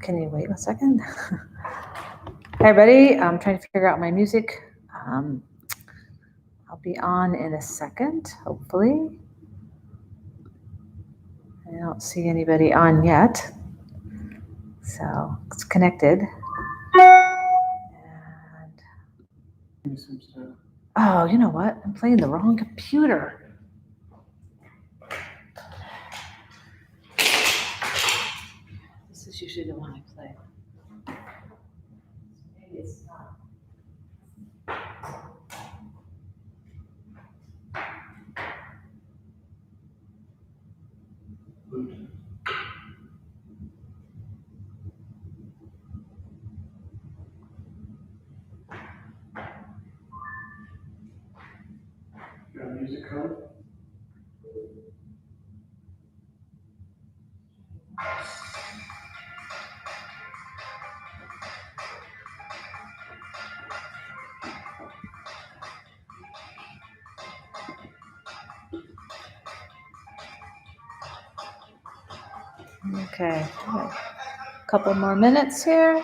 Can you wait 1 second? Hi, everybody. I'm trying to figure out my music. I'll be on in a second, hopefully. I don't see anybody on yet. So it's connected. And oh, you know what? I'm playing the wrong computer. This is usually the one I play. Maybe it's not. Got a music code? Okay, a couple more minutes here.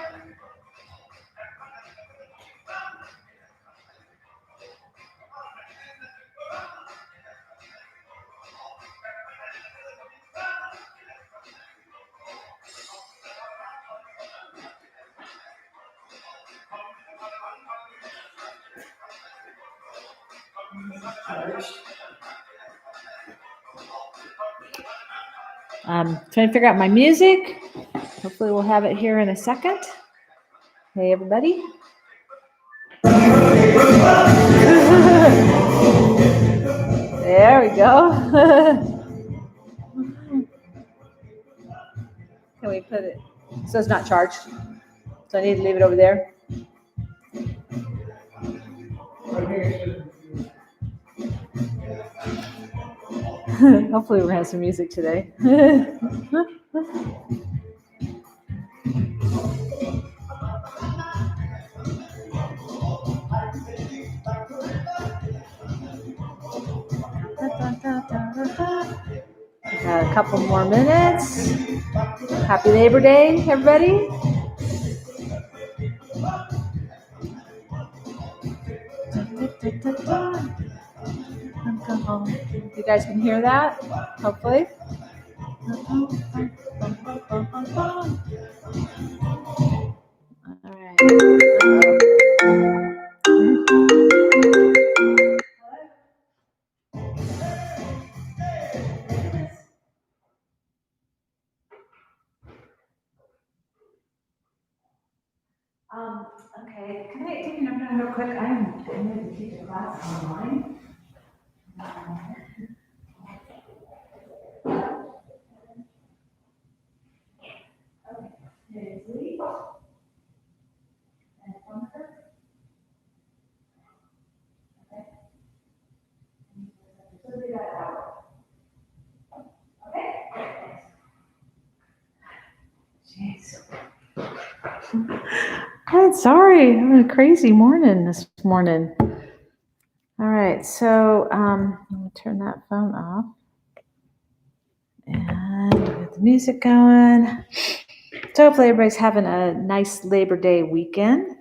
Trying to figure out my music. Hopefully we'll have it here in a second. Hey, everybody. There we go. Can we put it? So it's not charged. So I need to leave it over there. Hopefully we're gonna have some music today. Got a couple more minutes. Happy Labor Day, everybody. You guys can hear that, hopefully. All right. Okay, can I take your number real quick? I'm going to teach a class online. Jeez. I'm sorry, I'm having a crazy morning this morning. All right, so I'm gonna turn that phone off and get the music going. So hopefully everybody's having a nice Labor Day weekend.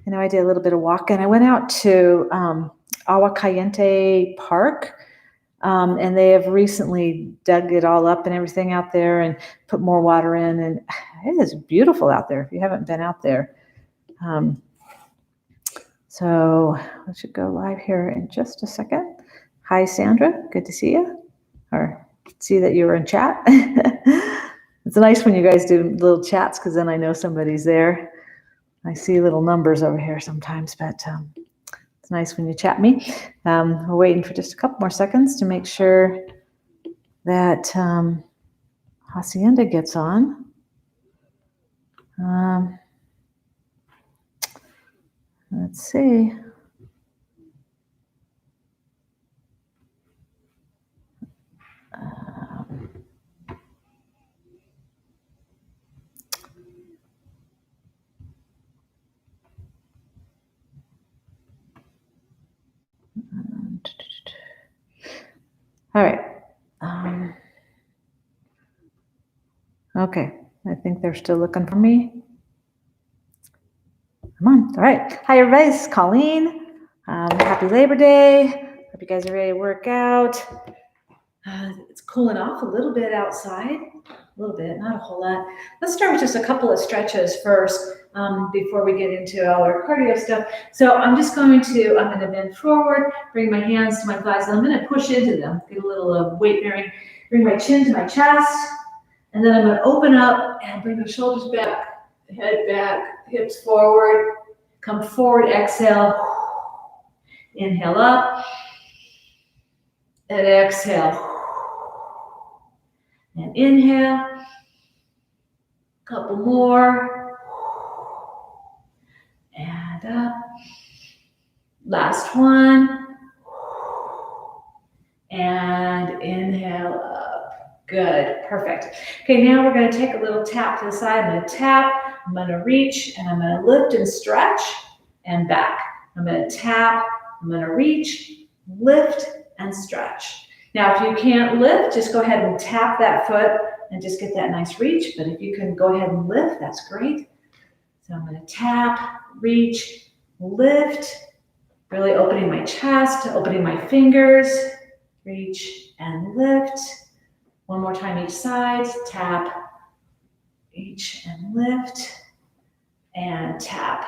I know I did a little bit of walking. I went out to Agua Caliente Park, and they have recently dug it all up and everything out there and put more water in, and it is beautiful out there if you haven't been out there. So I should go live here in just a second. Hi, Sandra. Good to see you. Or see that you were in chat. It's nice when you guys do little chats because then I know somebody's there. I see little numbers over here sometimes, but it's nice when you chat me. We're waiting for just a couple more seconds to make sure that Hacienda gets on. Let's see. All right. Okay. I think they're still looking for me. Come on. All right. Hi, everybody. This is Colleen. Happy Labor Day. Hope you guys are ready to work out. It's cooling off a little bit outside. A little bit, not a whole lot. Let's start with just a couple of stretches first before we get into all our cardio stuff. So I'm going to bend forward, bring my hands to my thighs, and I'm going to push into them, get a little weight bearing, bring my chin to my chest, and then I'm going to open up and bring my shoulders back, head back, hips forward, come forward, exhale, inhale up, and exhale, and inhale. Couple more, and up, last one, and inhale up, good, perfect. Okay, now we're going to take a little tap to the side. I'm going to tap, I'm going to reach, and I'm going to lift and stretch, and back. I'm going to tap, I'm going to reach, lift, and stretch. Now, if you can't lift, just go ahead and tap that foot and just get that nice reach. But if you can go ahead and lift, that's great. So I'm going to tap, reach, lift, really opening my chest, opening my fingers, reach and lift. One more time each side, tap, reach and lift, and tap,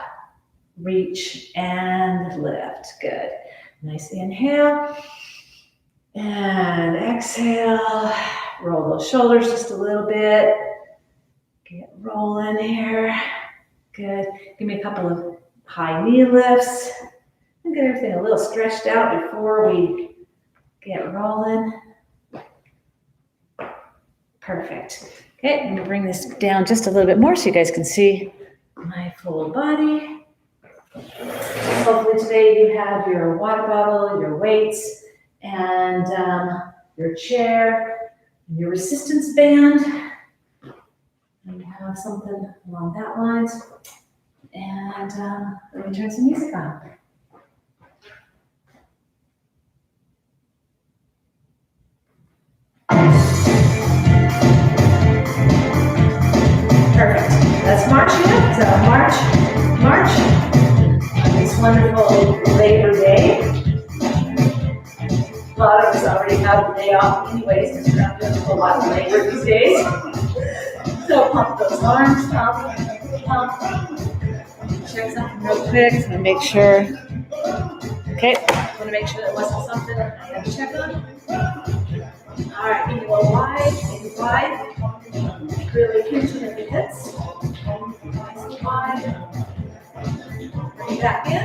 reach and lift. Good. Nice inhale. And exhale, roll those shoulders just a little bit. Get rolling here. Good. Give me a couple of high knee lifts. And get everything a little stretched out before we get rolling. Perfect. Okay, I'm gonna bring this down just a little bit more so you guys can see my full body. Hopefully today you have your water bottle, your weights, and your chair, and your resistance band, and you have something along that lines. And let me turn some music on. Perfect. Let's march here. So march on this wonderful Labor Day. A lot of us already have the day off anyways, because we're not doing a whole lot of labor these days. So pump those arms, pump. Check something real quick, so make sure. Okay, I want to make sure that wasn't something I had to check on. All right, give me a little wide, make it wide. Really pinching at the hips. Nice and wide. Bring it back in.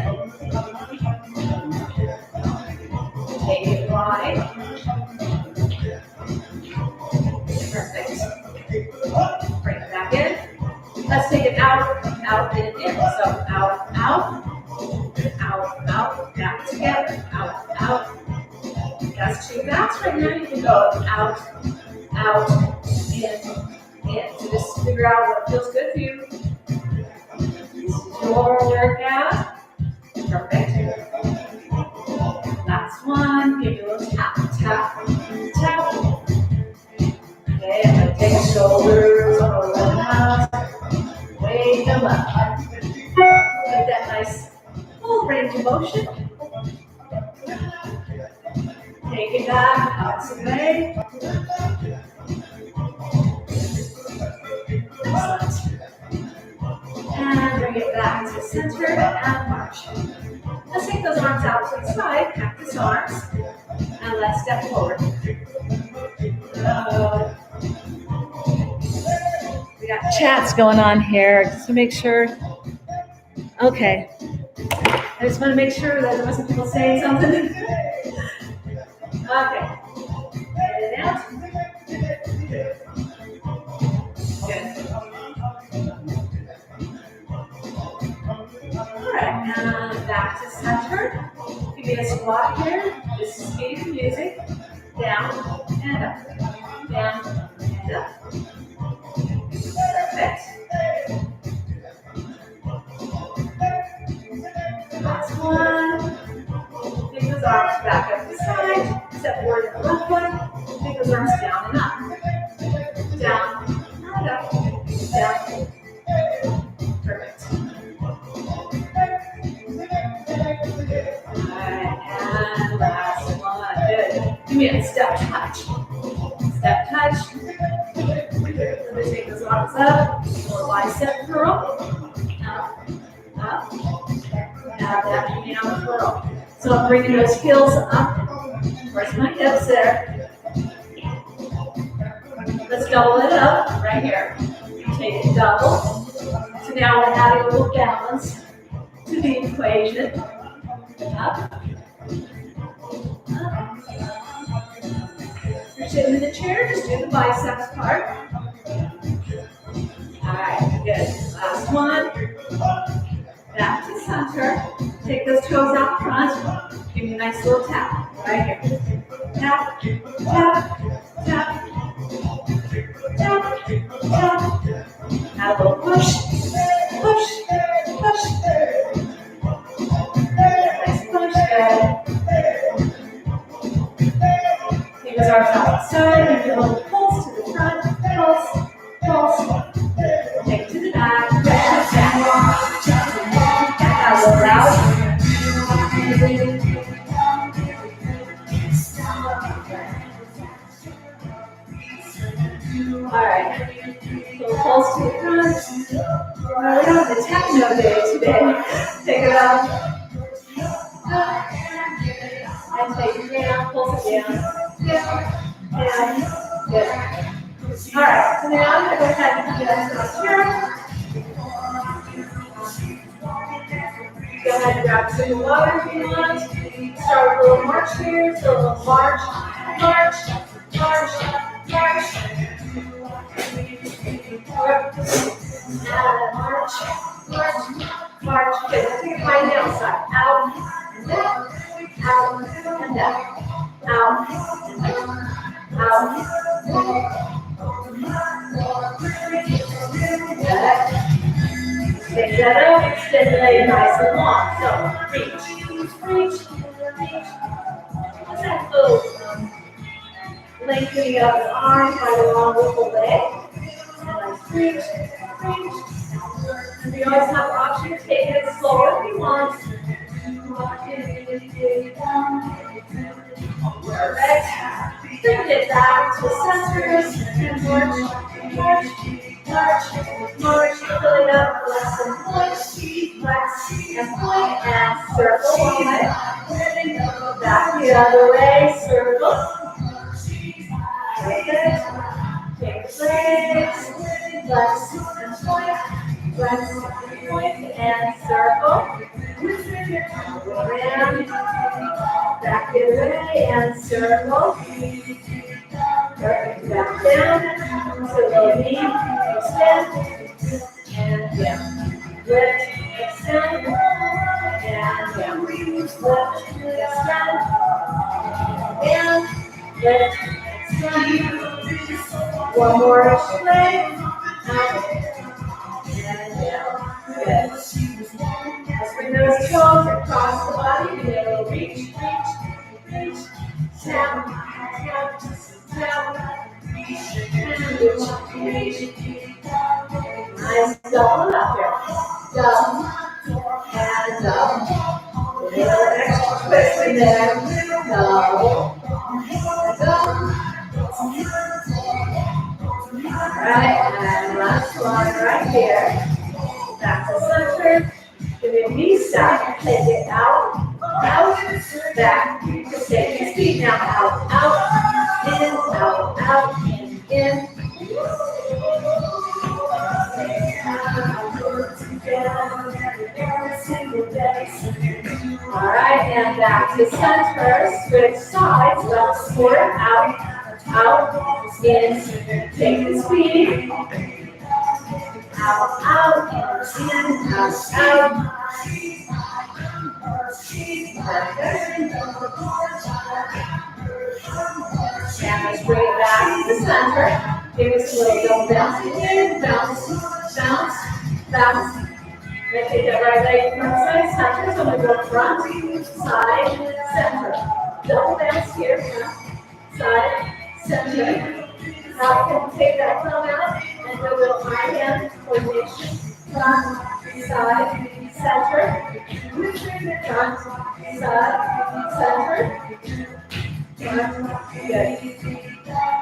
Take it wide. Perfect. Bring it back in. Let's take it out, out, and in. So out, back together. Out. That's 2 backs right now. You can go out, in. So just figure out what feels good for you. This is your workout. Perfect. Last one, give you a little tap. Okay, I'm going to take the shoulders, roll them out, wave them up. Get that nice full range of motion. Take it back, out to the way. Excellent. And bring it back to center and march. Let's take those arms out to the side, cactus arms, and let's step forward. We got chats going on here, just to make sure. Okay. I just want to make sure that there wasn't people saying something. Okay. Get it out. Good. All right, and back to center. Give me a squat here. This is speed music. Down and up. Down and up. Perfect. Last one. Take those arms back up to the side. Step forward in the left one. Take those arms down and up. Down and up. take those arms up, little bicep curl, up, up, now that down curl. So I'm bringing those heels up, where's my hips there? Let's double it up right here. Take it double. So now we're adding a little balance to the equation. Up, up. You're sitting in the chair, just do the biceps part. All right, good. Last one. Back to center. Take those toes out front. Give me a nice little tap right here. Tap, tap, tap, tap, tap. Add a little push, push, push. Nice push, good. Take those arms outside and give a little pulse to the front. Pulse, pulse. Take it to the back. Press back. Add a little route. All right. Little pulse to the front. We're on the techno day today. Take it up. And take it down, pulse it down. Down, good. All right, so now I'm going to go ahead and do that here. Go ahead and grab some water if you want. Start with a little march here. So a little march, march, march, march. March, march, march. Good. Take it right down side. Out and down, out and down, out and down, out. Take that up, extend the leg nice and long. So reach, reach, reach. What's that little lengthening of the arm right along with the leg? Nice reach, reach. And we always have the option of taking it slower if you want. Perfect. Bring it back to center and march, march, march, march. Fill it up, flex and point, flex and point, and circle. Back the other way, circle. Perfect. Take the legs, flex and point, flex and point, and circle. Around, back the other way, and circle. Perfect. Back down, so low knee, extend, and down. Lift, extend, and down. Lift, extend, and lift, extend. One more each leg, out, and down. Good. Let's bring those toes across the body. Give it a little reach, reach, reach. Tap, tap, tap. And reach, reach. Nice double up here. Double and double. A little extra twist in there. Double. Double. Alright, and last one right here. Back to center. Give me a knee stack. Take it out, out, back. Just take your feet now. Out, out, in, out, out, in. All right, and back to center. Switch sides. Left forward, out, out, in. Take the speed. Out, out, in, out, out. Perfect. And let's bring it back to the center. Give us a little double bounce in, bounce, bounce, bounce. We're going to take that right leg front side, center. So I'm going to go front, side, center. Double bounce here, front, side, center. Now you can take that thumb out and do a little high hand coordination. Front, side, center. Front, side, center. Front, good.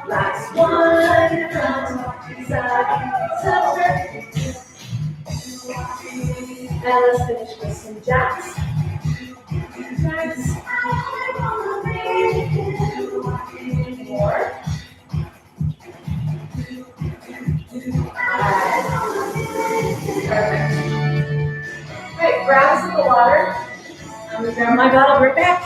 Last one, front, side, center. And let's finish with some jacks. Jacks. More. Perfect. Great, grab some of the water. I'm gonna grab my bottle right back.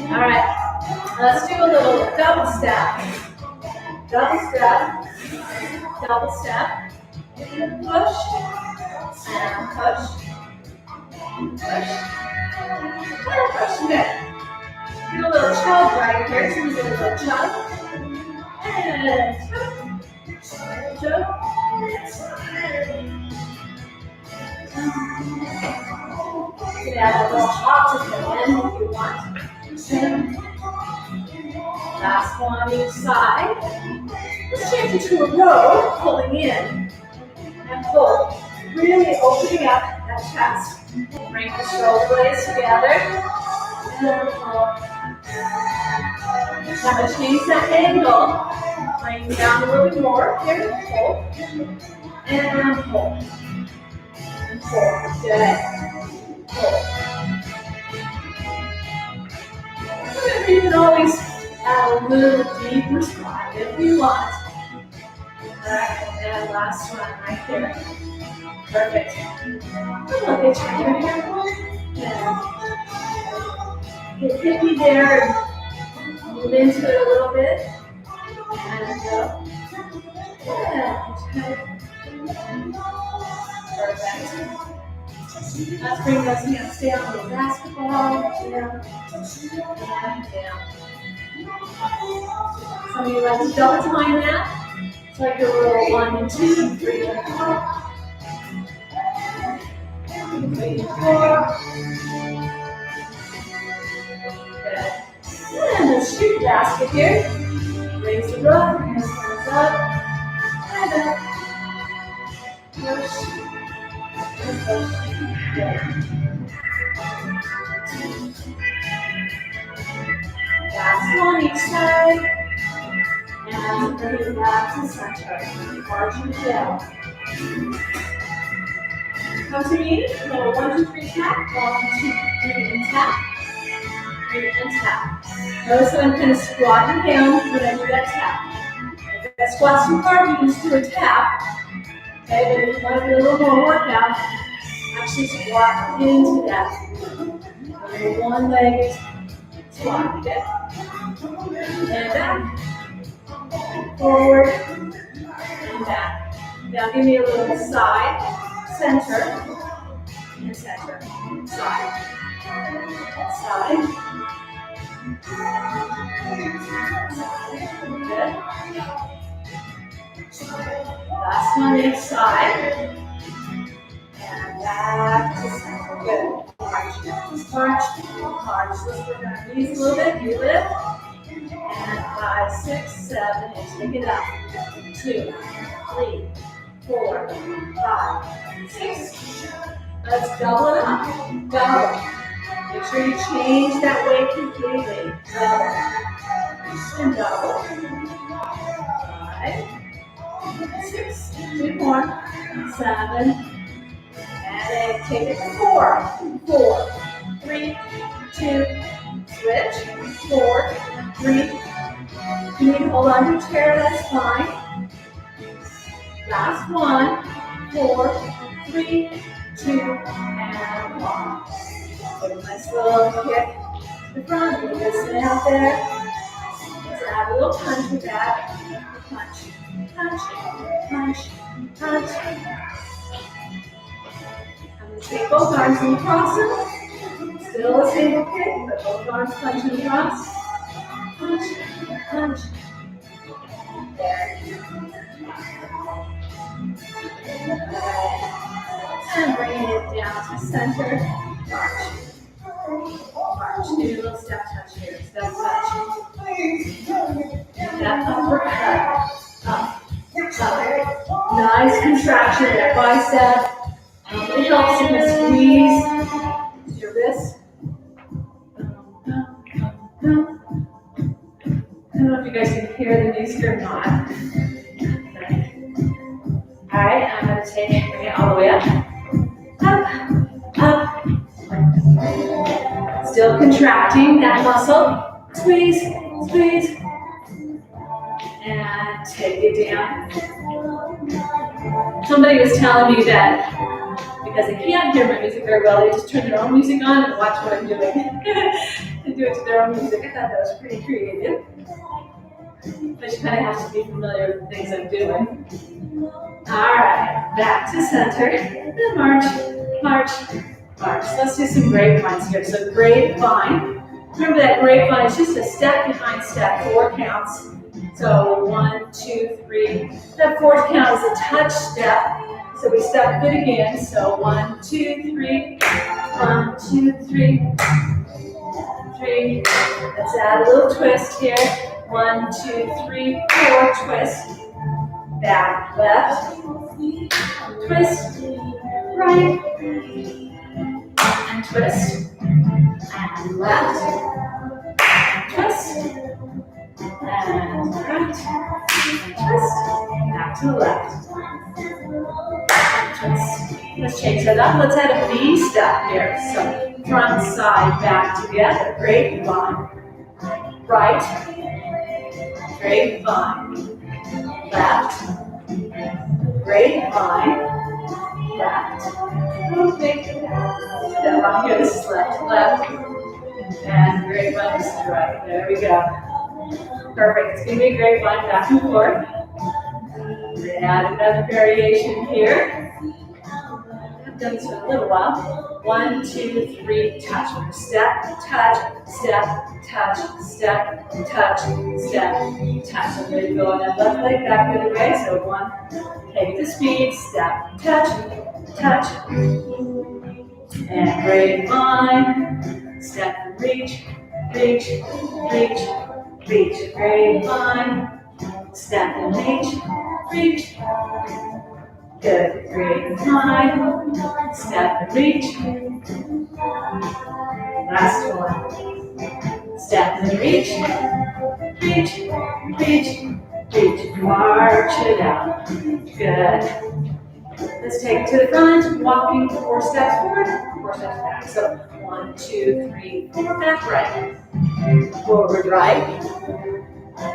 All right, let's do a little double step. Double step, double step. Push, and push, push, and push. Good. Do a little chug right here. So we do a little chug. And chug. Chug. You can add a little hop to the end if you want. Last one each side. Let's change it to a row, pulling in and pull. Really opening up that chest. Bring the shoulder blades together. And pull. Now to change that angle, bring down a little bit more. Here, pull. And pull. And pull. Good. Pull. You can always add a little deeper spot if you want. Alright, and last one right there. Perfect. Look at you here. Get hippy there and move into it a little bit. And go. Yeah. Perfect. Let's bring those hands down to the basketball. Down. And down. Some of you like to double time that. It's like a little 1 and 2, 3 and 4. 3 and 4. Good. And the shoot basket here. Raise the rug, hands up. And up. Push. And push. Good. Last one each side. And bring it back to center. Marching down. Come to me. Little 1, 2, 3 tap. 1, 2, 3 and tap. 3 and tap. Notice that I'm kind of squatting down when I do that tap. If that squat's too hard, you can just do a tap. Okay, but if you want to do a little more workout, actually squat into that. One leg squat. Good. And back. Forward and back. Now give me a little side, center, and center. Side. Side. Good. Last one each side. And back to center. Good. March. March. March. Let's work on our knees a little bit. You lift. And 5, 6, 7, and take it up. 2, 3, 4, 5, 6. Let's double it up. Double. Make sure you change that weight completely. Double. And double. 5, 6, 2 more. 7. And 8. Take it to 4. 4, 3, 2. Switch. 4, 3. You need to hold on to your chair, that's fine. Last one. 4, 3, 2, and 1. Give a nice little kick to the front. Listen out there. Let's add a little punch with that. Punch, punch, punch, punch. I'm going to take both arms and cross them. Still a single kick, but both arms punch and cross. Punch, punch. There. And bringing it down to center. March. March. Do a little step touch here. Step touch. That upward cut. Up. Nice contraction of that bicep. It helps you to squeeze your wrist. I don't know if you guys can hear the music or not. All right, I'm going to bring it all the way up. Up. Still contracting that muscle. Squeeze, squeeze. And take it down. Somebody was telling me that because they can't hear my music very well, they just turn their own music on and watch what I'm doing. And do it to their own music. I thought that was pretty creative. But you kind of have to be familiar with the things I'm doing. All right, back to center. And march, march, march. Let's do some grapevines here. So grapevine. Remember that grapevine is just a step behind step, 4 counts. So 1, 2, 3. That 4th count is a touch step. So we step good again. So 1, 2, 3. 1, 2, 3. 3. Let's add a little twist here. 1, 2, 3, 4. Twist. Back, left. Twist. Right. And twist. And left. Twist. And right. And twist. Back to the left. And twist. Let's change that up. Let's add a V step here. So front, side, back together. Grapevine. Right. Grapevine. Left. Grapevine. Left. Okay. That one here. This is left. Left. And grapevine. This is right. There we go. Perfect. It's going to be a grapevine back and forth. Add another variation here. I've done this for a little while. 1, 2, 3, touch. Step, touch, step, touch, step, touch, step, touch. So we're going to go on that left leg back the other way. So 1, take it to speed, step, touch, touch. And grapevine, step and reach, reach, reach, reach. Grapevine, step and reach, reach. Good. Grapevine, step and reach. Last one. Step and reach, reach, reach, reach. March it out. Good. Let's take it to the front, walking 4 steps forward, 4 steps back. So 1, 2, 3, 4, back right. Forward right,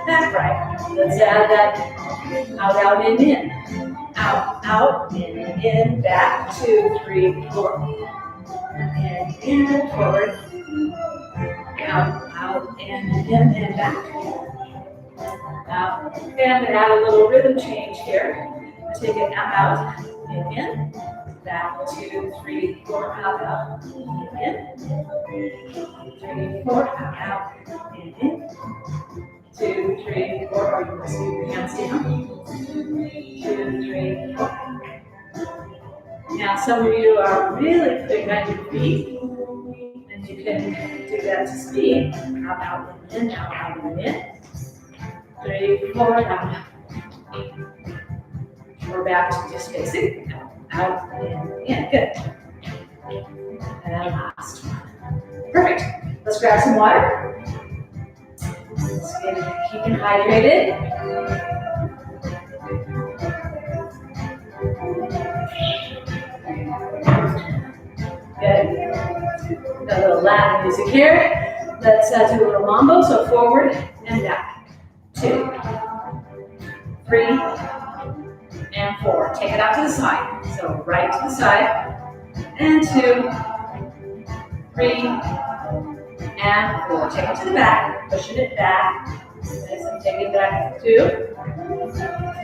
back right. Let's add that out, out, in. Out, in, back, 2, 3, 4. In, forward. Out, in, back. Out, and add a little rhythm change here. Take it out, in, back, 2, 3, 4, out, in, 3, 4, out, in, 2, 3, 4, or you must keep your hands down, 2, 3, 4. Now some of you are really quick on your feet, and you can do that to speed, out, in, out, in, 3, 4, out. We're back to just basic. Out, in. Good. And then last one. Perfect. Let's grab some water. Let's keep it hydrated. Good. Got a little Latin music here. Let's do a little mambo. So forward and back. 2, 3, and 4. Take it out to the side. So right to the side. And 2, 3, and 4. Take it to the back. Pushing it back. So take it back. 2,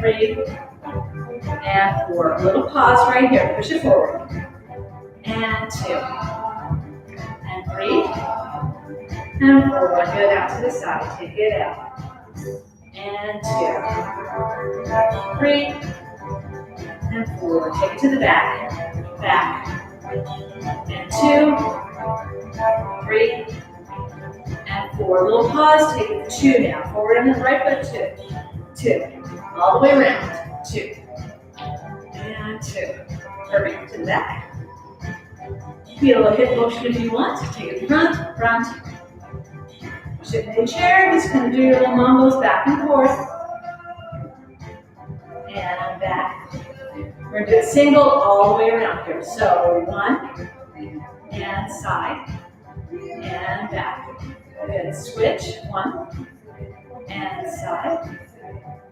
3, and 4. A little pause right here. Push it forward. And 2, and 3, and 4. Good out to the side. Take it out. And 2, 3, and 4. Take it to the back. Back. And 2, 3, and 4. A little pause. Take it to 2 now. Forward on the right foot. 2. 2. All the way around. 2, and 2. Perfect. To the back. Feel a little hip motion if you want. Take it front, front. Sit in a chair. Just kind of do your little mambos back and forth. And back. We're going to do a single all the way around here. So 1, and side, and back. Good. Switch. 1, and side,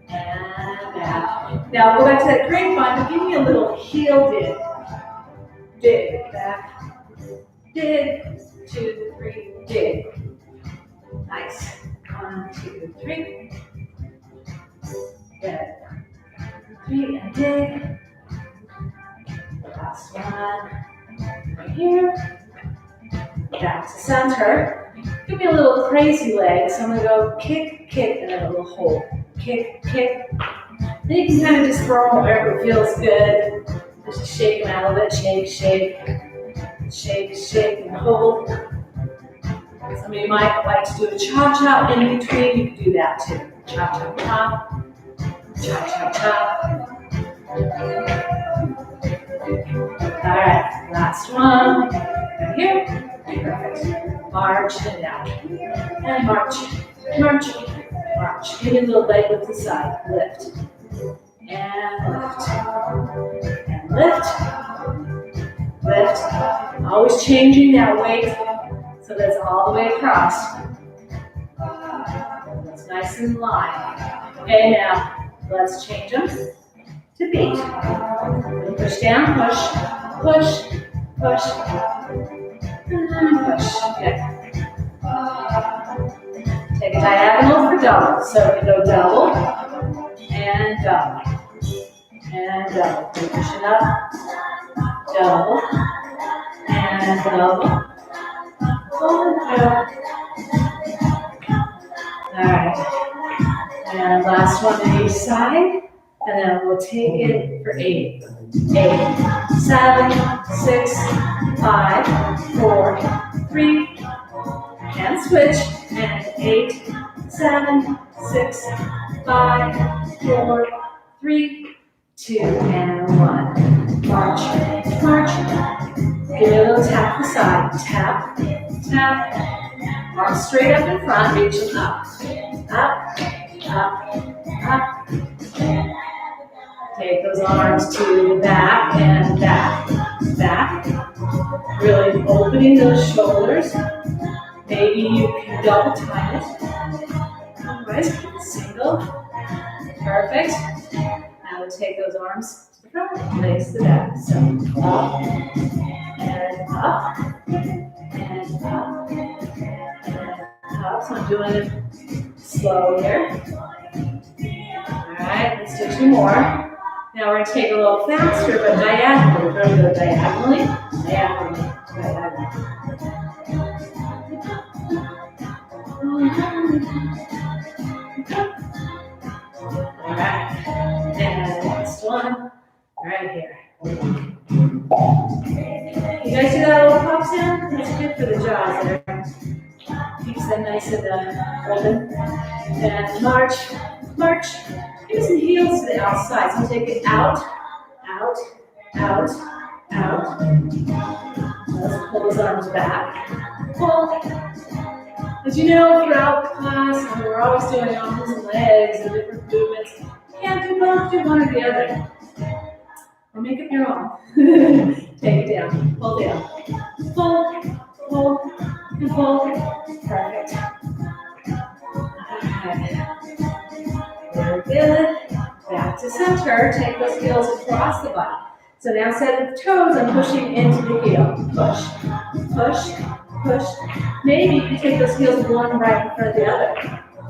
and back. Now go back to that grapevine, but give me a little heel dig. Dig. Back. Dig. 2, 3. Dig. Nice. 1, 2, 3. Good. 3 and dig. Last one. Right here. Back to center. Give me a little crazy leg. So I'm going to go kick, kick, and then a little hold. Kick, kick. Then you can kind of just throw them wherever it feels good. Just shake them out a little bit. Shake, shake. Shake, shake, and hold. Some of you might like to do a cha-cha in between. You can do that too. Cha-cha-cha. Cha-cha-cha. All right, last one. Right here. Perfect. March and down. And march, march, march. Give me a little leg lift to the side. Lift. And lift. And lift. Lift. Always changing that weight so that's all the way across. That's nice and in line. Okay, now let's change them to beat. Push down, push, push, push, and push. Okay. Take a diagonal for double. So we go double and double and double. Push it up, double and double. Alright, and last one on each side, and then we'll take it for 8. 8, 7, 6, 5, 4, 3, and switch, and 8, 7, 6, 5, 4, 3, 2, and 1. March, march. Give it a little tap to the side. Tap, tap. Arms straight up in front, reaching up. Up, up, up. Take those arms to the back and back, back. Really opening those shoulders. Maybe you can double time it. Otherwise, keep it single. Perfect. Now we'll take those arms to the front, legs to the back. So up and up and up and up. So I'm doing it slow here. All right, let's do 2 more. Now we're going to take a little faster, but diagonally. We're going to go diagonally, diagonally, diagonally. All right, and next one, right here. You guys do that little pop sound? It's good for the jaws there. Keeps them nice and open. And march, march. Give me some heels to the outside. So take it out, out, out, out. Let's pull those arms back. Pull. As you know, throughout class, we're always doing arms and legs and different movements. You can't do both, do one or the other. Or make up your own. Take it down, pull down. Pull, pull, and pull. Perfect. Okay. Very good. Back to center. Take those heels across the body. So now instead of toes, I'm pushing into the heel. Push, push, push. Maybe you can take those heels one right in front of the other.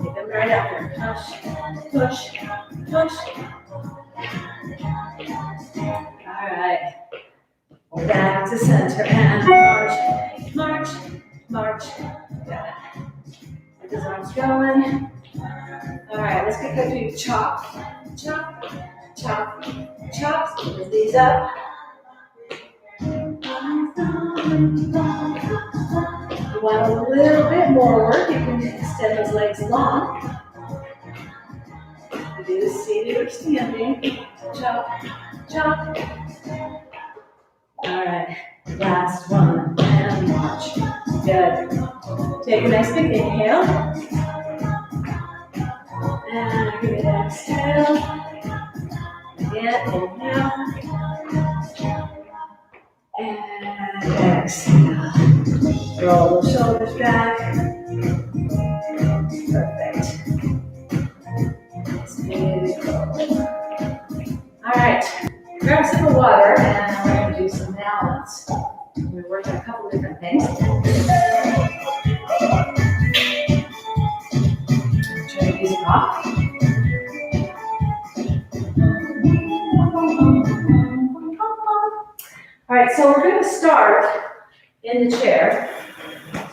Take them right out there. Push, push, push. All right. Back to center and march, march, march. Got it. Get those arms going. All right, let's get going to chop, chop, chop, chop. Lift these up. You want a little bit more work, you can extend those legs long. You do seated or standing. chop, chop. All right, last one, and launch. Good. Take a nice big inhale. And give it an exhale. Again, inhale. And exhale. Roll the shoulders back. Perfect. All right, grab a sip of water and we're going to do some balance. We're working a couple different things. Turn the music off. All right, so we're going to start in the chair,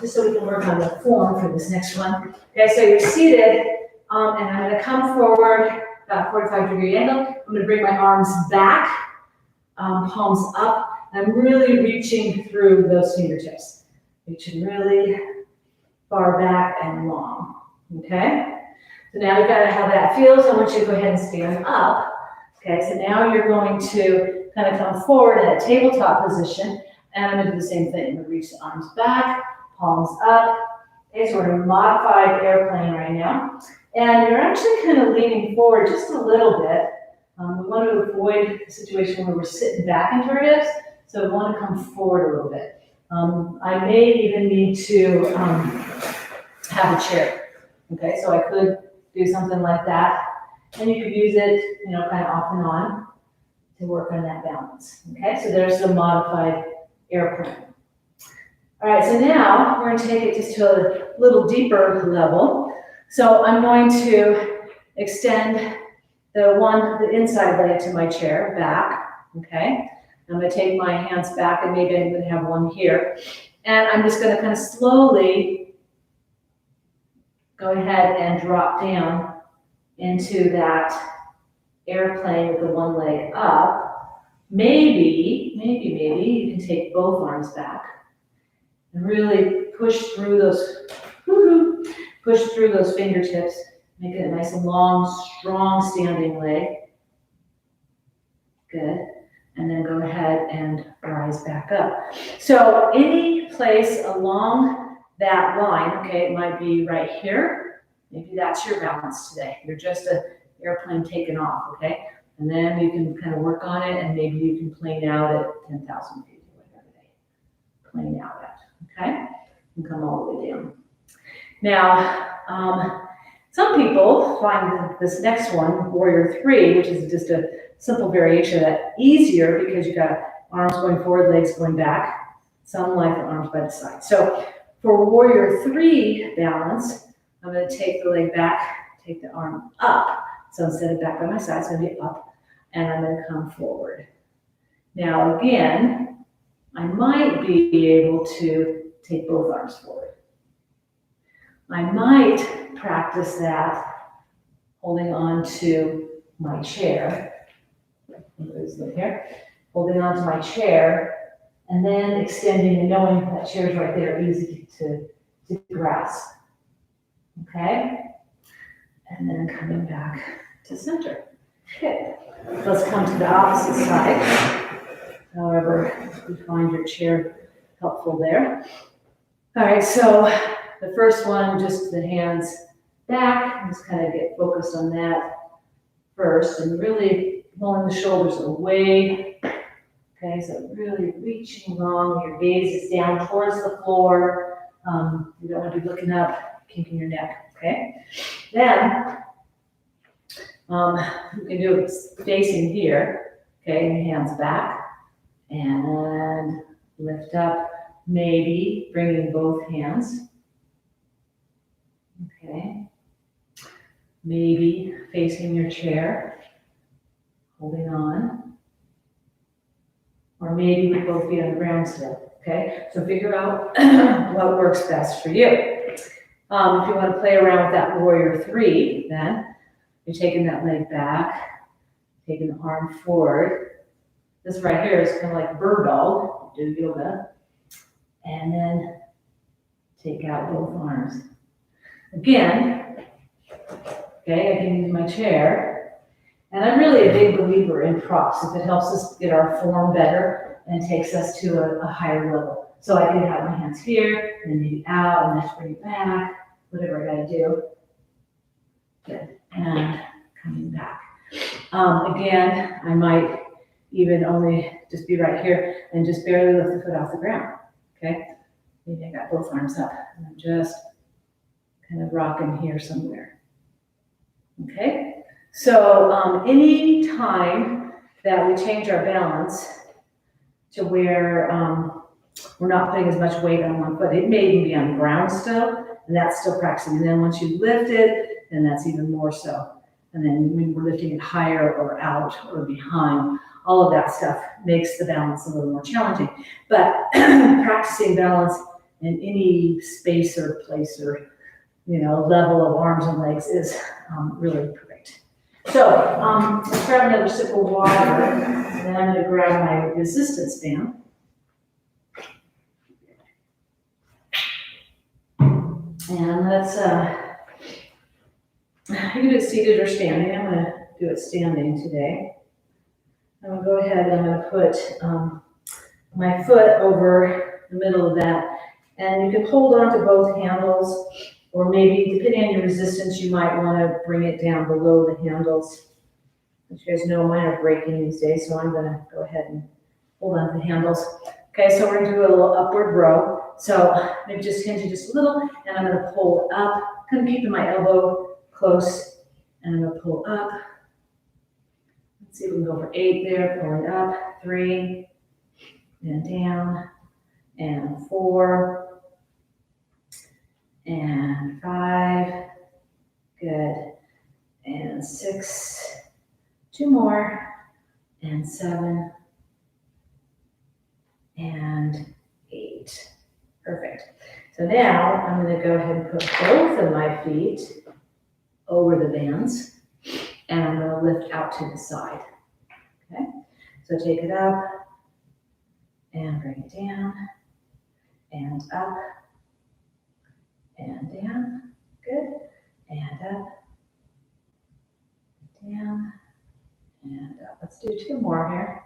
just so we can work on the form for this next one. Okay, so you're seated, and I'm going to come forward, about 45-degree angle. I'm going to bring my arms back, palms up. I'm really reaching through those fingertips. Reaching really far back and long, okay? So now we've got how that feels. I want you to go ahead and stand up. Okay, so now you're going to kind of come forward in a tabletop position, and I'm gonna do the same thing. I'm gonna reach the arms back, palms up. Okay, so we're in a modified airplane right now. And you're actually kind of leaning forward just a little bit. We want to avoid the situation where we're sitting back into our hips, so we want to come forward a little bit. I may even need to have a chair. Okay, so I could do something like that. And you could use it, you know, kind of off and on to work on that balance. Okay, so there's the modified airplane. All right, so now we're going to take it just to a little deeper level. So I'm going to extend the inside leg to my chair back. Okay, I'm going to take my hands back, and maybe I'm going to have one here. And I'm just going to kind of slowly go ahead and drop down into that airplane with the one leg up. Maybe you can take both arms back and really push through those fingertips, make it a nice and long, strong standing leg. Good. And then go ahead and rise back up. So any place along that line, okay, it might be right here. Maybe that's your balance today. You're just an airplane taking off, okay? And then you can kind of work on it, and maybe you can plane out at 10,000 feet, or whatever they plane out at, okay? And come all the way down. Now, some people find this next one, Warrior 3, which is just a simple variation of that, easier because you've got arms going forward, legs going back. Some like the arms by the side. So for Warrior 3 balance, I'm going to take the leg back, take the arm up. So instead of back by my side, it's going to be up, and I'm going to come forward. Now again, I might be able to take both arms forward. I might practice that holding on to my chair. Here. Holding on to my chair, and then extending and knowing that chair's right there, easy to grasp. Okay? And then coming back to center. Okay. Let's come to the opposite side. However, you find your chair helpful there. All right, so the first one, just the hands back. Just kind of get focused on that first, and really pulling the shoulders away. Okay, so really reaching long. Your gaze is down towards the floor. You don't want to be looking up, kinking your neck. Okay, then you can do it facing here. Okay, hands back and lift up. Maybe bringing both hands. Okay, maybe facing your chair, holding on. Or maybe we both be on the ground still, okay? So figure out what works best for you. If you want to play around with that Warrior 3, then you're taking that leg back, taking the arm forward. This right here is kind of like bird dog, do yoga. And then take out both arms. Again, okay, I can use my chair, And I'm really a big believer in props if it helps us get our form better and takes us to a higher level. So I can have my hands here, and then maybe out, and just bring it back, whatever I gotta do. Good, and coming back. Again, I might even only just be right here and just barely lift the foot off the ground, okay? Maybe I got both arms up, and I'm just kind of rocking here somewhere, okay? So any time that we change our balance to where we're not putting as much weight on one foot, it may even be on the ground still, and that's still practicing. And then once you lift it, then that's even more so. And then when we're lifting it higher or out or behind, all of that stuff makes the balance a little more challenging. But practicing balance in any space or place or, level of arms and legs is really great. So let's grab another sip of water, and then I'm going to grab my resistance band. And let's, you can do it seated or standing. I'm going to do it standing today. I'm going to go ahead and I'm going to put my foot over the middle of that. And you can hold on to both handles, or maybe, depending on your resistance, you might want to bring it down below the handles. As you guys know, mine are breaking these days, so I'm going to go ahead and hold on to the handles. Okay, so we're going to do a little upward row. So maybe just hinge it just a little, and I'm going to pull up, kind of keeping my elbow close, and I'm going to pull up. Let's see if we can go for 8 there, pulling up, 3, and down, and 4, and 5, good, and 6, 2 more, and 7, and 8. Perfect. So now I'm going to go ahead and put both of my feet over the bands, and I'm going to lift out to the side. Okay, so take it up and bring it down and up and down. Good. And up, down, and up. Let's do 2 more here.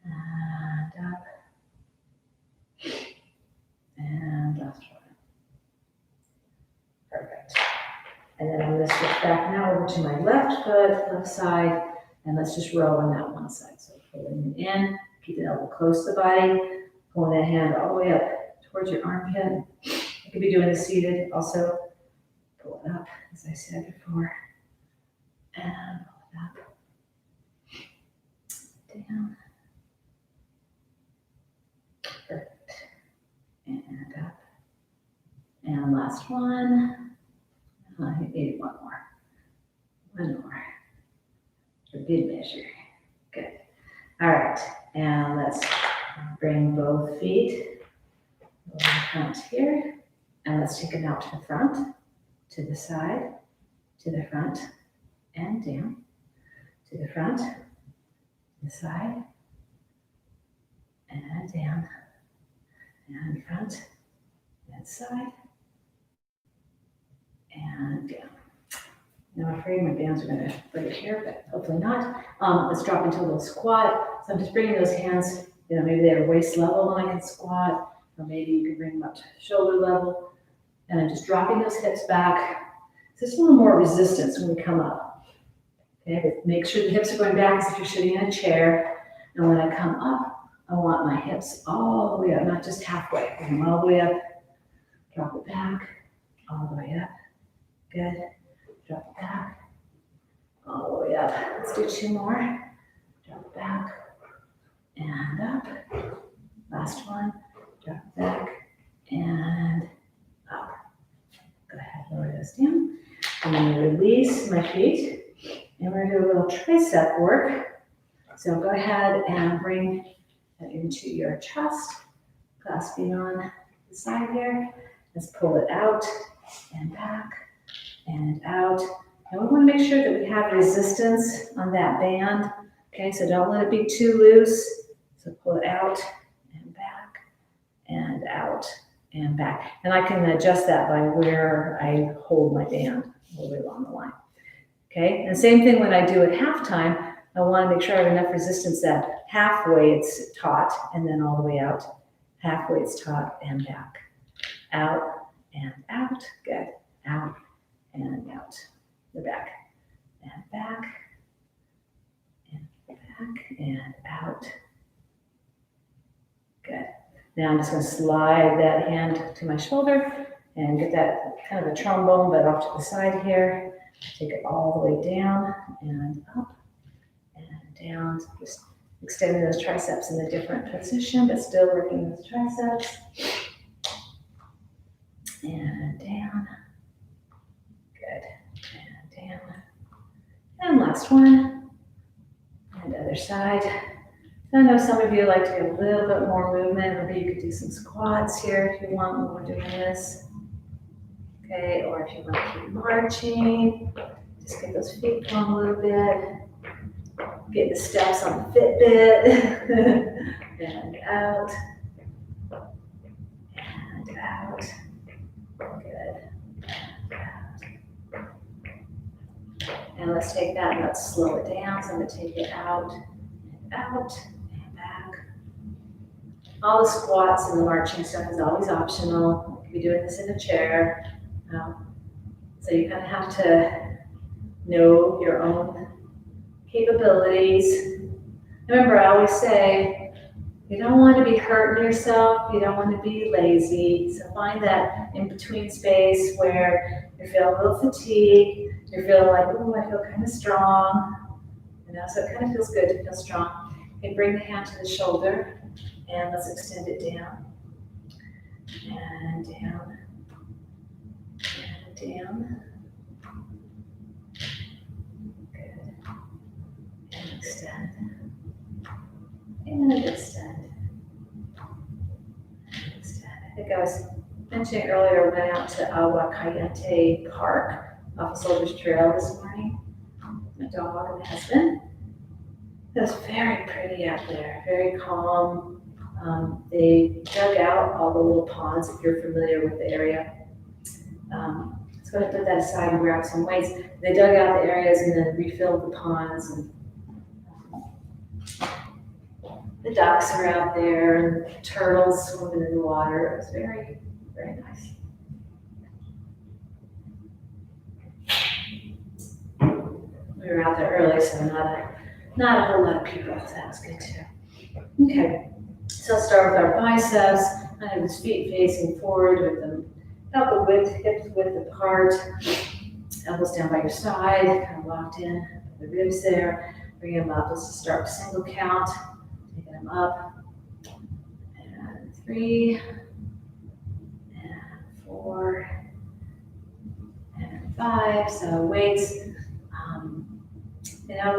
And up. And last one. Perfect. And then I'm going to switch back now over to my left foot, left side, and let's just row on that one side. So pulling it in, keep the elbow close to the body, pulling that hand all the way up towards your armpit. You could be doing this seated also. Pull it up, as I said before, and pull it up, down, perfect, and up, and last one. Maybe one more, for good measure. Good. All right, and let's bring both feet over the front here, and let's take it out to the front, to the side, to the front, and down, to the front, to the side, and down, and front, and side, and down. Now I'm afraid my bands are going to break here, but hopefully not. Let's drop into a little squat. So I'm just bringing those hands, maybe they're waist level when I can squat, or maybe you can bring them up to shoulder level. And I'm just dropping those hips back. So just a little more resistance when we come up. Okay, but make sure the hips are going back as if you're sitting in a chair. And when I come up, I want my hips all the way up, not just halfway. Bring them all the way up, drop it back, all the way up. Good. Drop it back, all the way up. Let's do 2 more. Drop it back and up. Last one. Drop it back and up. Go ahead, lower those down. And then release my feet. And we're going to do a little tricep work. So go ahead and bring that into your chest, clasping on the side here. Let's pull it out and back. And out. And we want to make sure that we have resistance on that band. Okay, so don't let it be too loose. So pull it out and back and out and back. And I can adjust that by where I hold my band all the way along the line. Okay, and same thing when I do at halftime, I want to make sure I have enough resistance that halfway it's taut and then all the way out. Halfway it's taut and back. Out and out. Good. Out and out. The back. And back. And back and out. Good. Now I'm just going to slide that hand to my shoulder and get that kind of a trombone, but off to the side here. Take it all the way down and up and down. So just extending those triceps in a different position, but still working those triceps. And down. Good. And down. And last one. And other side. I know some of you like to get a little bit more movement. Maybe you could do some squats here if you want when we're doing this. Okay, or if you want to keep marching, just get those feet going a little bit. Get the steps on the Fitbit. And out. And out. Good. And out. And let's take that and let's slow it down. So I'm going to take it out and out and back. All the squats and the marching stuff is always optional. You could be doing this in a chair. So you kind of have to know your own capabilities. Remember, I always say, you don't want to be hurting yourself. You don't want to be lazy. So find that in-between space where you're feeling a little fatigued. You're feeling like, oh, I feel kind of strong. So it kind of feels good to feel strong. Okay, bring the hand to the shoulder and let's extend it down. And down. Down. Good. And extend. And extend. And extend. I think I was mentioning earlier, I went out to Agua Caliente Park off of Soldiers Trail this morning. My dog and my husband. It was very pretty out there, very calm. They dug out all the little ponds, if you're familiar with the area. So I'm going to put that aside and grab some weights. They dug out the areas and then refilled the ponds. And the ducks are out there, and turtles swimming in the water. It was very, very nice. We were out there early, so not a whole lot of people. So that was good too. Okay, so let's start with our biceps. I have his feet facing forward with them elbow width, hips width apart, elbows down by your side, kind of locked in the ribs there. Bring them up. Let's just start with single count. Taking them up. And 3, and 4, and 5. So weights.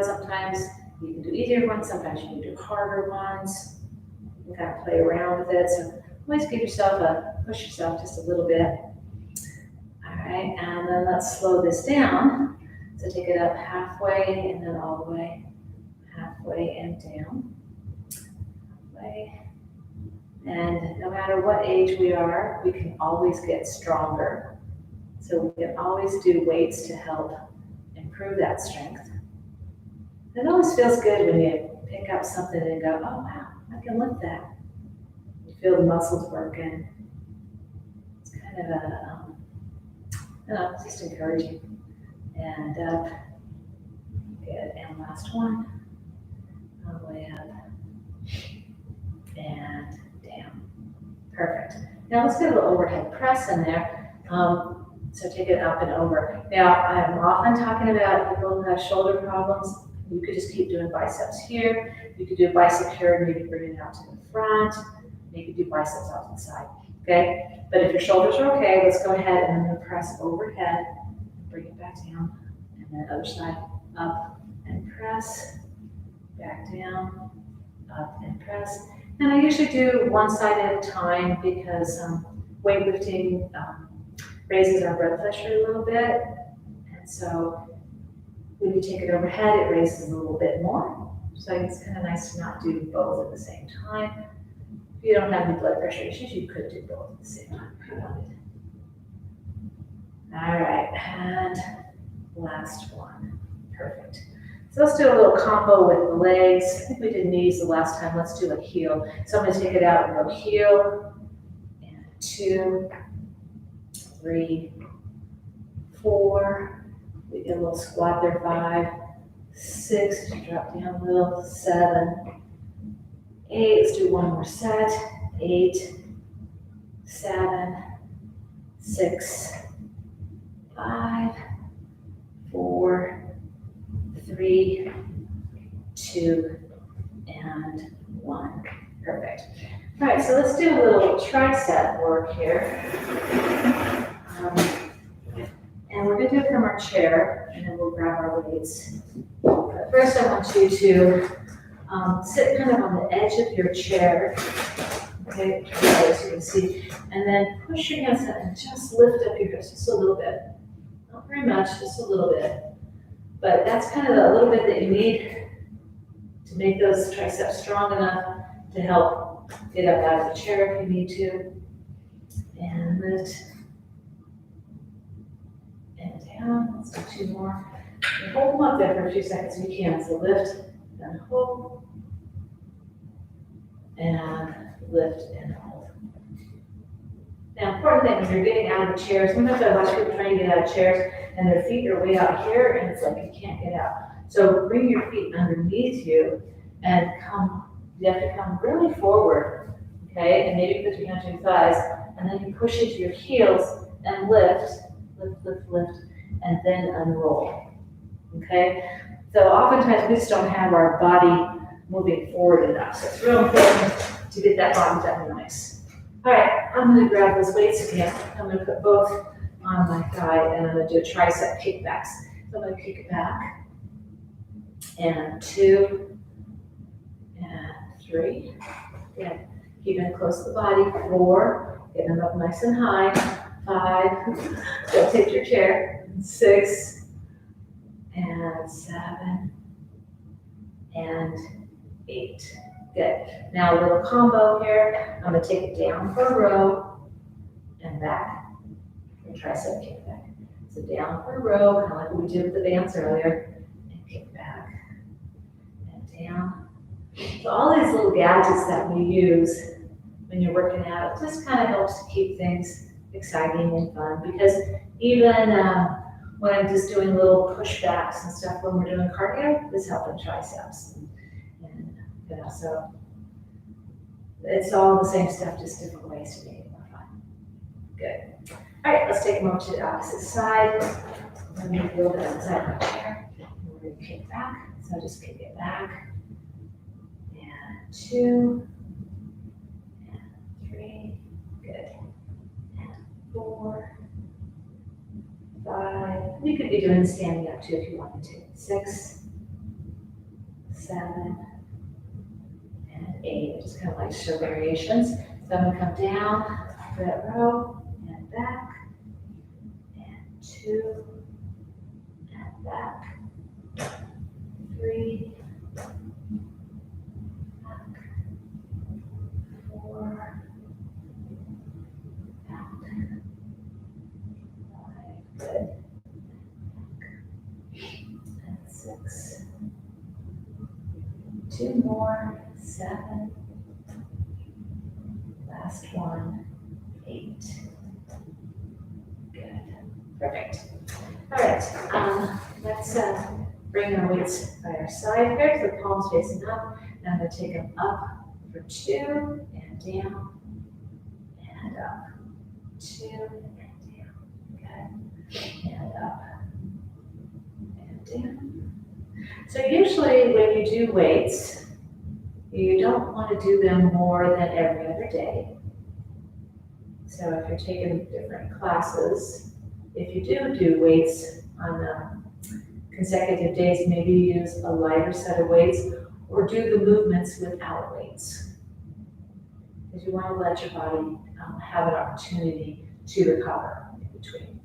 Sometimes you can do easier ones, sometimes you can do harder ones. You can kind of play around with it. So always give yourself push yourself just a little bit. All right, and then let's slow this down. So take it up halfway and then all the way, halfway and down. Halfway. And no matter what age we are, we can always get stronger. So we can always do weights to help improve that strength. It always feels good when you pick up something and go, oh wow, I can lift that. You feel the muscles working. It's kind of it's just encouraging. And up. Good. And last one. All the way up. And down. Perfect. Now let's get a little overhead press in there. So take it up and over. Now I'm often talking about people who have shoulder problems. You could just keep doing biceps here. You could do a bicep here and maybe bring it out to the front. You could do biceps out to the side, okay? But if your shoulders are okay, let's go ahead and I'm gonna press overhead, bring it back down, and then other side, up and press, back down, up and press. And I usually do one side at a time because weightlifting raises our blood pressure a little bit. And so when you take it overhead, it raises a little bit more. So it's kind of nice to not do both at the same time. If you don't have any blood pressure issues, you could do both at the same time if you wanted. All right, and last one. Perfect. So let's do a little combo with the legs. I think we did knees the last time. Let's do a heel. So I'm going to take it out and go heel, and 2, 3, 4. We get a little squat there, 5, 6, drop down a little, 7, 8. Let's do one more set. 8, 7, 6, 5, 4, 3, 2, and 1. Perfect. All right, so let's do a little tricep work here. And we're going to do it from our chair, and then we'll grab our weights. But first, I want you to sit kind of on the edge of your chair, okay, as you can see, and then push your hands out and just lift up your hips just a little bit. Not very much, just a little bit. But that's kind of the little bit that you need to make those triceps strong enough to help get up out of the chair if you need to. And lift. And down. Let's do 2 more. And hold them up there for a few seconds if you can. So lift and hold. And lift and hold. Now, important thing when you're getting out of the chair, sometimes I watch people trying to get out of chairs and their feet are way out here and it's like you can't get out. So bring your feet underneath you and you have to come really forward, okay? And maybe put your hands on your thighs and then you push into your heels and lift, and then unroll, okay? So oftentimes we just don't have our body moving forward enough. So it's real important to get that body done nice. All right, I'm going to grab those weights again. I'm going to put both on my thigh and I'm going to do tricep kickbacks. So I'm going to kick it back. And 2, and 3. Again, keeping it close to the body. 4, getting them up nice and high. 5, don't take your chair. 6, and 7, and 8. Good. Now a little combo here. I'm going to take it down for a row and back and tricep kick back. So down for a row, kind of like what we did with the bands earlier, and kick back and down. So all these little gadgets that we use when you're working out, it just kind of helps to keep things exciting and fun because even when I'm just doing little pushbacks and stuff when we're doing cardio, it's helping triceps. And so it's all the same stuff, just different ways to make it more fun. Good. All right, let's take them over to the opposite side. Let me feel the inside of my chair. And we're going to kick back. So just kick it back. And 2, and 3. Good. And 4, 5. You could be doing standing up too if you wanted to. 6, 7, and 8. Just kind of like show variations. So I'm going to come down for that row and back, and 2, and back, 3, back, 4, back, 5, good, and 6, 2 more, 7, last one, 8. Good. Perfect. All right. Let's bring our weights by our side here. So the palms facing up. Now I'm going to take them up for 2 and down and up. 2 and down. Good. And up and down. So usually when you do weights, you don't want to do them more than every other day. So if you're taking different classes, if you do weights on consecutive days, maybe use a lighter set of weights or do the movements without weights. Because you want to let your body have an opportunity to recover in between.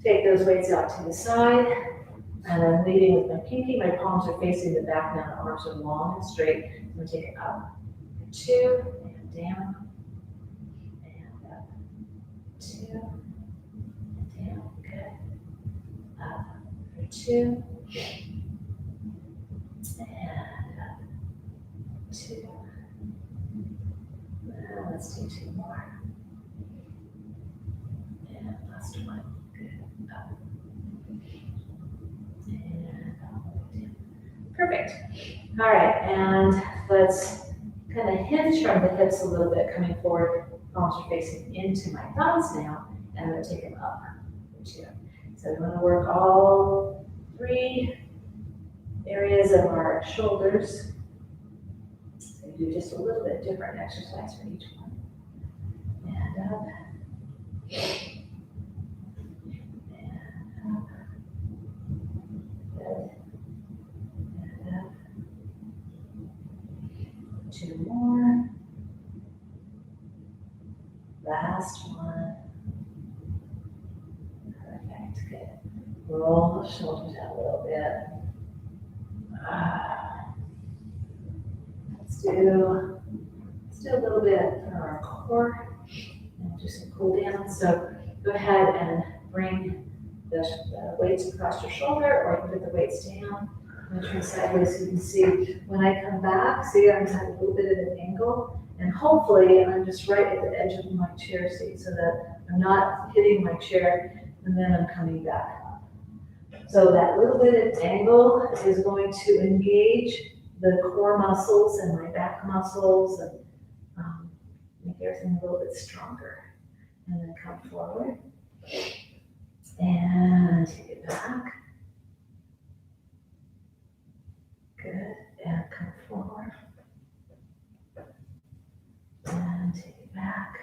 Take those weights out to the side, and I'm leading with my pinky. My palms are facing the back now, the arms are long and straight. I'm going to take it up for 2 and down. 2, and down, good. Up for 2, And up. 2. Now let's do 2 more. And last one. Good. Up. And up. Perfect. All right, and let's kind of hinge from the hips a little bit, coming forward, palms are facing into my thumbs now, and I'm going to take them up for 2. So we want to work all 3 areas of our shoulders. So we do just a little bit different exercise for each one. And up. And up. Good. And up. 2 more. Last one. Perfect. Good. Roll the shoulders out a little bit. Let's do a little bit for our core and do some cool down. So go ahead and bring the weights across your shoulder, or you can put the weights down. I'm going to turn sideways so you can see when I come back. See, I'm at a little bit of an angle, and hopefully I'm just right at the edge of my chair seat so that I'm not hitting my chair and then I'm coming back up. So that little bit of angle is going to engage the core muscles and my back muscles and make everything a little bit stronger. And then come forward and take it back. Good. And come forward and take it back.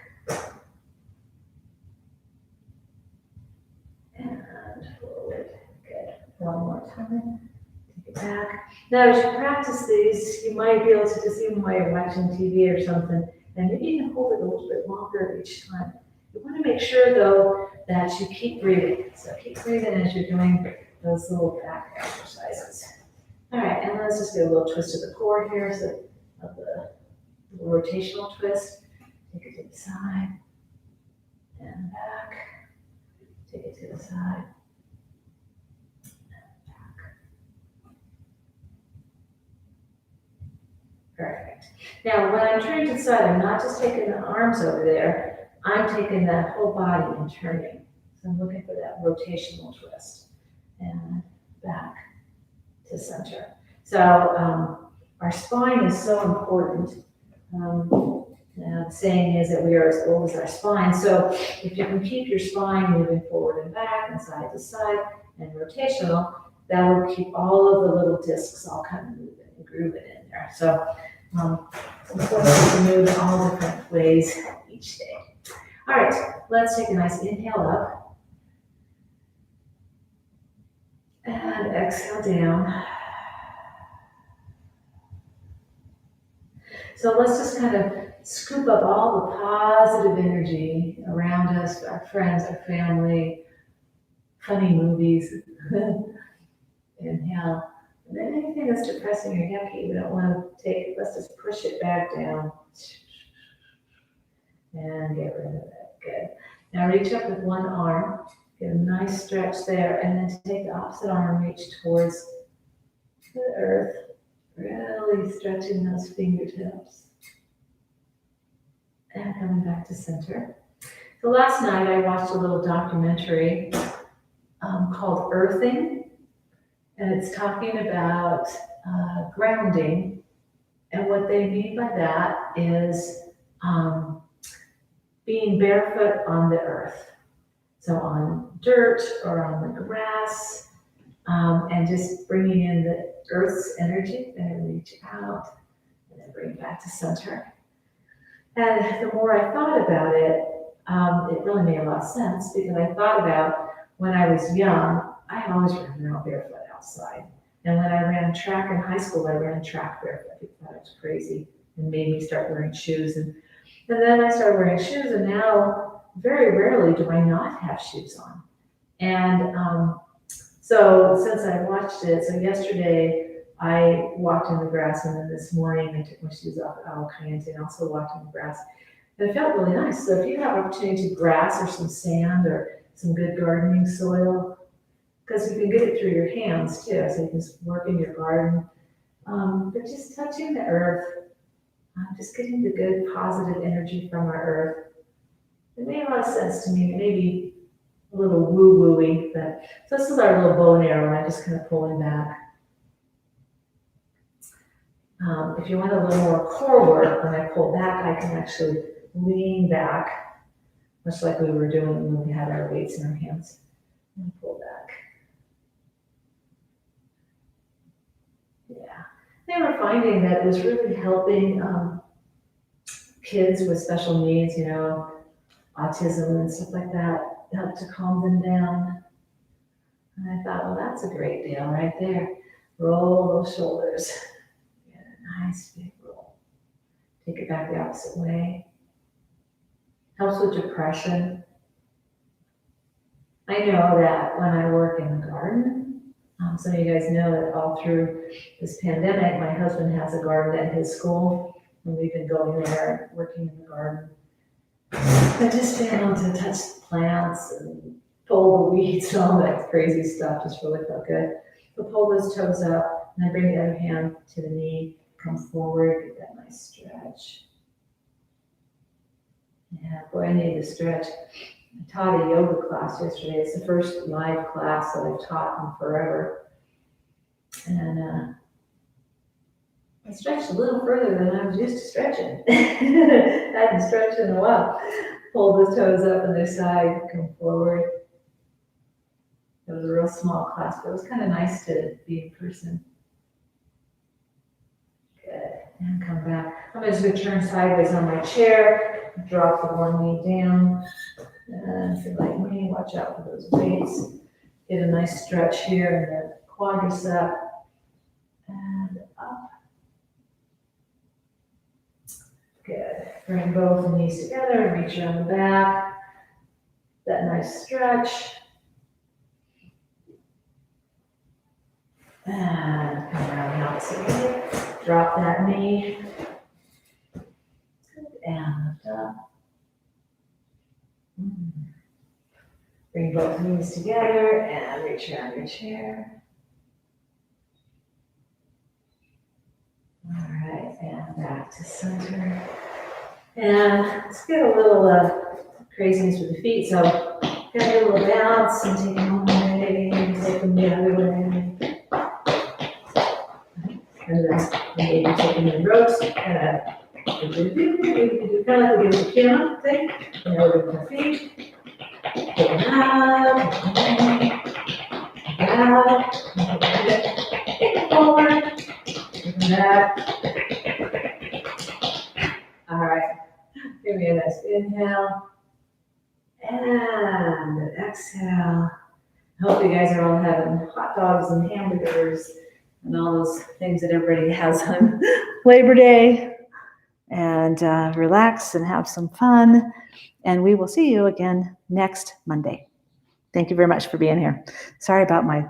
And forward. Good. One more time. Take it back. Now, as you practice these, you might be able to just, even while you're watching TV or something, and maybe you can hold it a little bit longer each time. You want to make sure, though, that you keep breathing. So keep breathing as you're doing those little back exercises. All right, and let's just do a little twist of the core here, so of the rotational twist. Take it to the side and back. Take it to the side and back. Perfect. Now, when I'm turning to the side, I'm not just taking the arms over there, I'm taking that whole body and turning. So I'm looking for that rotational twist. And back to center. So our spine is so important. The saying is that we are as old as our spine. So if you can keep your spine moving forward and back and side to side and rotational, that will keep all of the little discs all kind of moving and grooving in there. So it's important to move in all different ways each day. All right, let's take a nice inhale up and exhale down. So let's just kind of scoop up all the positive energy around us, our friends, our family, funny movies. Inhale. And then anything that's depressing or yucky, we don't want to take it. Let's just push it back down. And get rid of it. Good. Now reach up with one arm. Get a nice stretch there. And then take the opposite arm, reach towards the earth. Really stretching those fingertips. And coming back to center. So last night I watched a little documentary called Earthing. And it's talking about grounding. And what they mean by that is being barefoot on the earth. So on dirt or on the grass, and just bringing in the earth's energy and reach out and then bring it back to center. And the more I thought about it, it really made a lot of sense because I thought about when I was young, I always ran around barefoot outside. And when I ran track in high school, I ran track barefoot. People thought I was crazy and made me start wearing shoes. And then I started wearing shoes, and now very rarely do I not have shoes on. And so since I watched it, so yesterday I walked in the grass, and then this morning I took my shoes off at Owl Cayenne and also walked in the grass. And it felt really nice. So if you have opportunity to grass or some sand or some good gardening soil, because you can get it through your hands too, so you can just work in your garden. But just touching the earth, just getting the good positive energy from our earth. It made a lot of sense to me, maybe a little woo-wooey, but so this is our little bow and arrow, and I'm just kind of pulling back. If you want a little more core work, when I pull back, I can actually lean back, much like we were doing when we had our weights in our hands. And pull back. Yeah. They were finding that it was really helping kids with special needs, you know, autism and stuff like that, helped to calm them down. And I thought, well, that's a great deal right there. Roll those shoulders. Get a nice big roll. Take it back the opposite way. Helps with depression. I know that when I work in the garden, some of you guys know that all through this pandemic, my husband has a garden at his school, and we've been going there, working in the garden. I just been able to touch the plants and pull the weeds and all that crazy stuff, just really felt good. So pull those toes up, and I bring the other hand to the knee, come forward, get that nice stretch. Yeah, boy, I need to stretch. I taught a yoga class yesterday. It's the first live class that I've taught in forever. And I stretched a little further than I was used to stretching. I hadn't stretched in a while. Pull the toes up on their side, come forward. It was a real small class, but it was kind of nice to be in person. Good. And come back. I'm just going to turn sideways on my chair, drop the one knee down. And if you're like me, watch out for those weights. Get a nice stretch here in the quadricep. And up. Good. Bring both knees together, reach around the back. That nice stretch. And come around the opposite way. Drop that knee. And lift up. Bring both knees together and reach around your chair. All right, and back to center. And let's get a little craziness with the feet. So get a little bounce and take them one way, and take them the other way. And then maybe taking the ropes, kind of like we do with the piano thing. You know, with the feet. Take them out, take it forward, take them back. All right, give me a nice inhale and an exhale. I hope you guys are all having hot dogs and hamburgers and all those things that everybody has on Labor Day. And relax and have some fun. And we will see you again next Monday. Thank you very much for being here. Sorry about my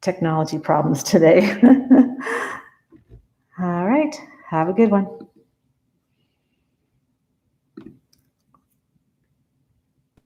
technology problems today. All right. Have a good one.